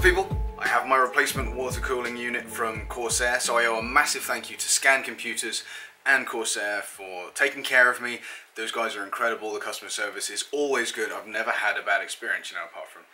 People, I have my replacement water cooling unit from Corsair, so I owe a massive thank you to Scan Computers and Corsair for taking care of me. Those guys are incredible. The customer service is always good. I've never had a bad experience, you know, apart from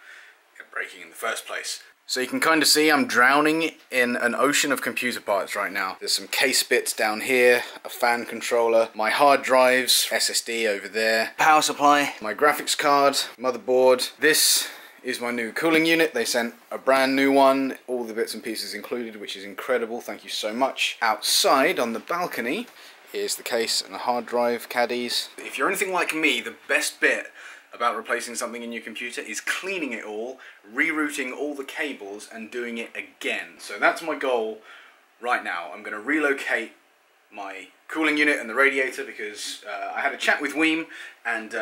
it breaking in the first place. So you can kind of see I'm drowning in an ocean of computer parts right now. There's some case bits down here, a fan controller, my hard drives, SSD over there, power supply, my graphics card, motherboard. This is my new cooling unit. They sent a brand new one, all the bits and pieces included, which is incredible. Thank you so much. Outside on the balcony is the case and the hard drive caddies. If you're anything like me, the best bit about replacing something in your computer is cleaning it all, rerouting all the cables and doing it again. So that's my goal right now. I'm going to relocate my cooling unit and the radiator because I had a chat with Weem and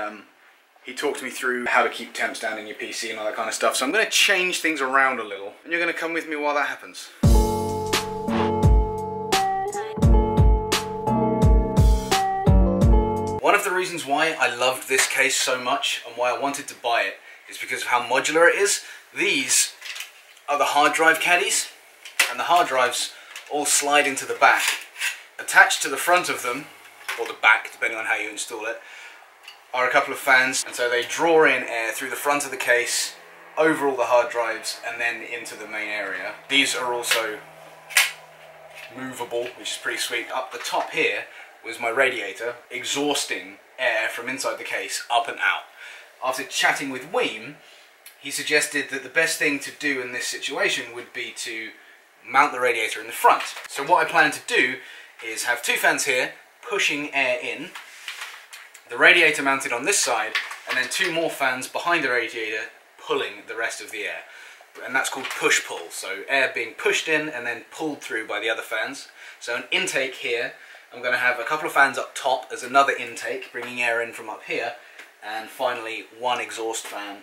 he talked me through how to keep temps down in your PC and all that kind of stuff. So I'm going to change things around a little, and you're going to come with me while that happens. One of the reasons why I loved this case so much and why I wanted to buy it is because of how modular it is. These are the hard drive caddies, and the hard drives all slide into the back. Attached to the front of them, or the back, depending on how you install it, are a couple of fans, and so they draw in air through the front of the case, over all the hard drives, and then into the main area. These are also movable, which is pretty sweet. Up the top here was my radiator, exhausting air from inside the case up and out. After chatting with Weem, he suggested that the best thing to do in this situation would be to mount the radiator in the front. So what I plan to do is have two fans here, pushing air in, the radiator mounted on this side, and then two more fans behind the radiator pulling the rest of the air. And that's called push-pull, so air being pushed in and then pulled through by the other fans. So an intake here, I'm going to have a couple of fans up top as another intake, bringing air in from up here, and finally one exhaust fan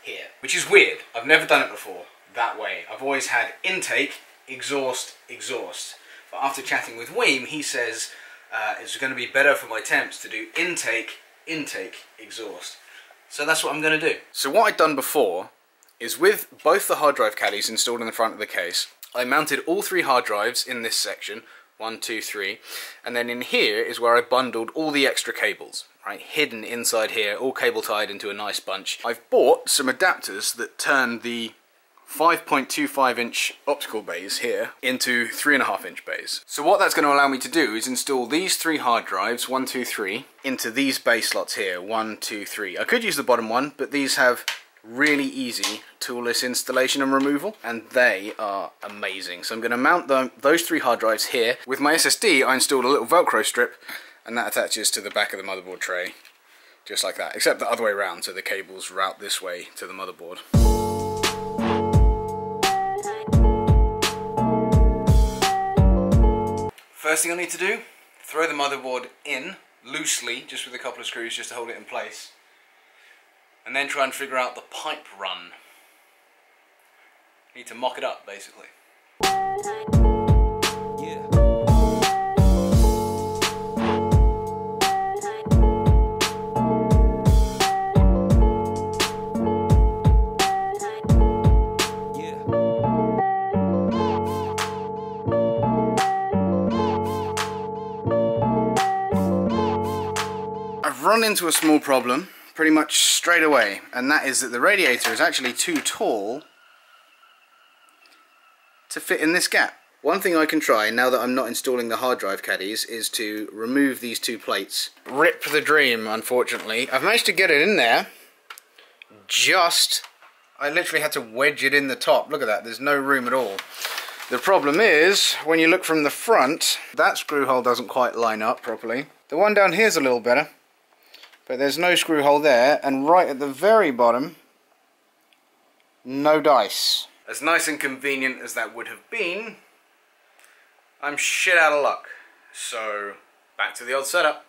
here. Which is weird, I've never done it before that way. I've always had intake, exhaust, exhaust. But after chatting with Weem, he says it's going to be better for my temps to do intake, intake, exhaust. So that's what I'm going to do. So what I'd done before is with both the hard drive caddies installed in the front of the case, I mounted all three hard drives in this section, 1, 2, 3, and then in here is where I bundled all the extra cables, right, hidden inside here, all cable tied into a nice bunch. I've bought some adapters that turn the 5.25 inch optical bays here into 3.5 inch bays. So what that's going to allow me to do is install these three hard drives, 1, 2, 3, into these bay slots here, 1, 2, 3. I could use the bottom one, but these have really easy toolless installation and removal, and they are amazing. So I'm going to mount those three hard drives here. With my SSD, I installed a little Velcro strip, and that attaches to the back of the motherboard tray, just like that, except the other way around, so the cables route this way to the motherboard. First thing I need to do, throw the motherboard in loosely, just with a couple of screws just to hold it in place, and then try and figure out the pipe run. Need to mock it up, basically. I've run into a small problem pretty much straight away, and that is that the radiator is actually too tall to fit in this gap. One thing I can try, now that I'm not installing the hard drive caddies, is to remove these two plates. Rip the dream, unfortunately. I've managed to get it in there just I literally had to wedge it in the top. Look at that, there's no room at all. The problem is, when you look from the front, that screw hole doesn't quite line up properly. The one down here is a little better, but there's no screw hole there, and right at the very bottom, no dice. As nice and convenient as that would have been, I'm shit out of luck. So, back to the old setup.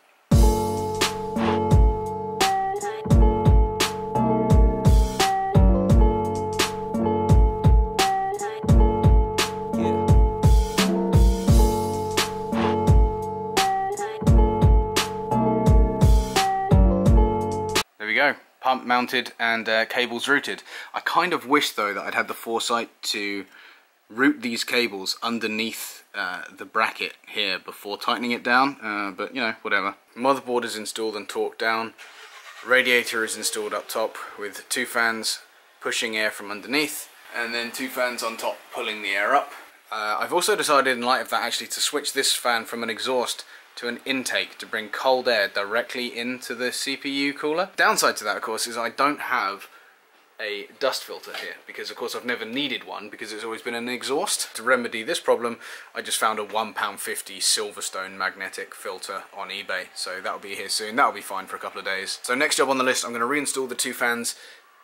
Pump mounted and cables routed. I kind of wish though that I'd had the foresight to route these cables underneath the bracket here before tightening it down, but you know, whatever. Motherboard is installed and torqued down. Radiator is installed up top with 2 fans pushing air from underneath, and then 2 fans on top pulling the air up. I've also decided, in light of that, actually to switch this fan from an exhaust to an intake to bring cold air directly into the CPU cooler. Downside to that, of course, is I don't have a dust filter here, because of course I've never needed one because it's always been an exhaust. To remedy this problem, I just found a £1.50 Silverstone magnetic filter on eBay, so that'll be here soon. That'll be fine for a couple of days. So next job on the list, I'm going to reinstall the 2 fans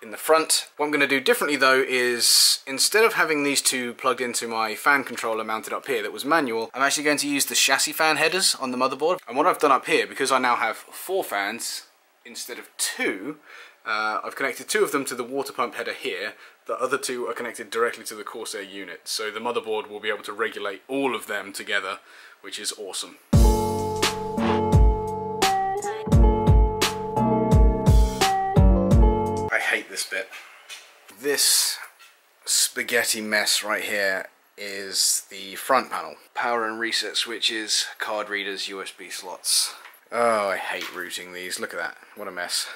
in the front. What I'm going to do differently though is, instead of having these 2 plugged into my fan controller mounted up here that was manual, I'm actually going to use the chassis fan headers on the motherboard. And what I've done up here, because I now have 4 fans instead of 2, I've connected 2 of them to the water pump header here. The other 2 are connected directly to the Corsair unit, so the motherboard will be able to regulate all of them together, which is awesome. I hate this bit. This spaghetti mess right here is the front panel. Power and reset switches, card readers, USB slots. Oh, I hate routing these. Look at that. What a mess.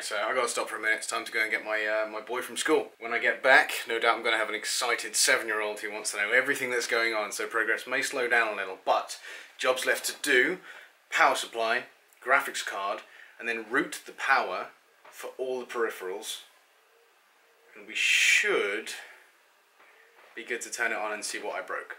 So I gotta stop for a minute. It's time to go and get my boy from school. When I get back, no doubt I'm gonna have an excited 7-year-old who wants to know everything that's going on. So progress may slow down a little, but jobs left to do: power supply, graphics card, and then route the power for all the peripherals. And we should be good to turn it on and see what I broke.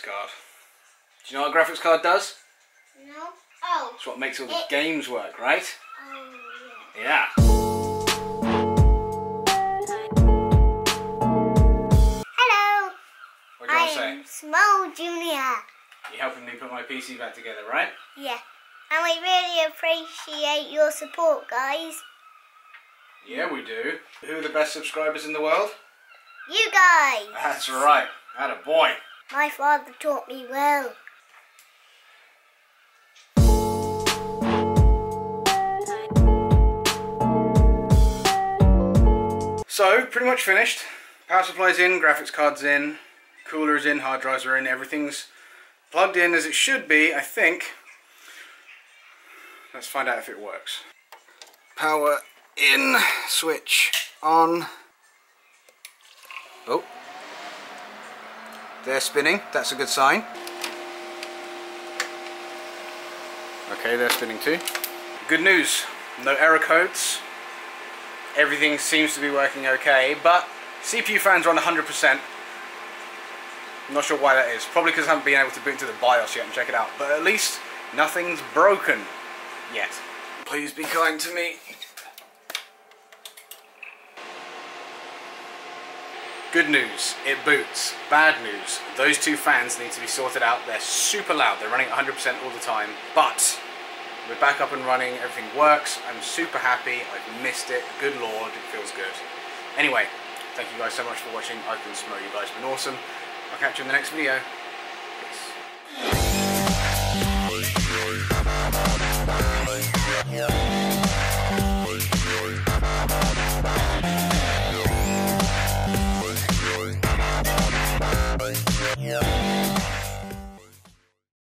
Card. Do you know what a graphics card does? No. Oh. It's what makes all the games work, right? Oh, yeah. Yeah. Hello. What do you want to say? I'm Small Junior. You're helping me put my PC back together, right? Yeah. And we really appreciate your support, guys. Yeah, we do. Who are the best subscribers in the world? You guys. That's right. Atta boy. My father taught me well. So, pretty much finished. Power supply's in, graphics card's in, cooler's in, hard drives are in, everything's plugged in as it should be, I think. Let's find out if it works. Power in, switch on. Oh. They're spinning, that's a good sign. Okay, they're spinning too. Good news, no error codes. Everything seems to be working okay, but CPU fans are on 100%. I'm not sure why that is. Probably because I haven't been able to boot into the BIOS yet and check it out. But at least nothing's broken yet. Please be kind to me. Good news, it boots. Bad news, those 2 fans need to be sorted out. They're super loud, they're running 100% all the time. But we're back up and running, everything works. I'm super happy, I've missed it. Good lord, it feels good. Anyway, Thank you guys so much for watching. I've been Smo, you guys have been awesome. I'll catch you in the next video. Peace.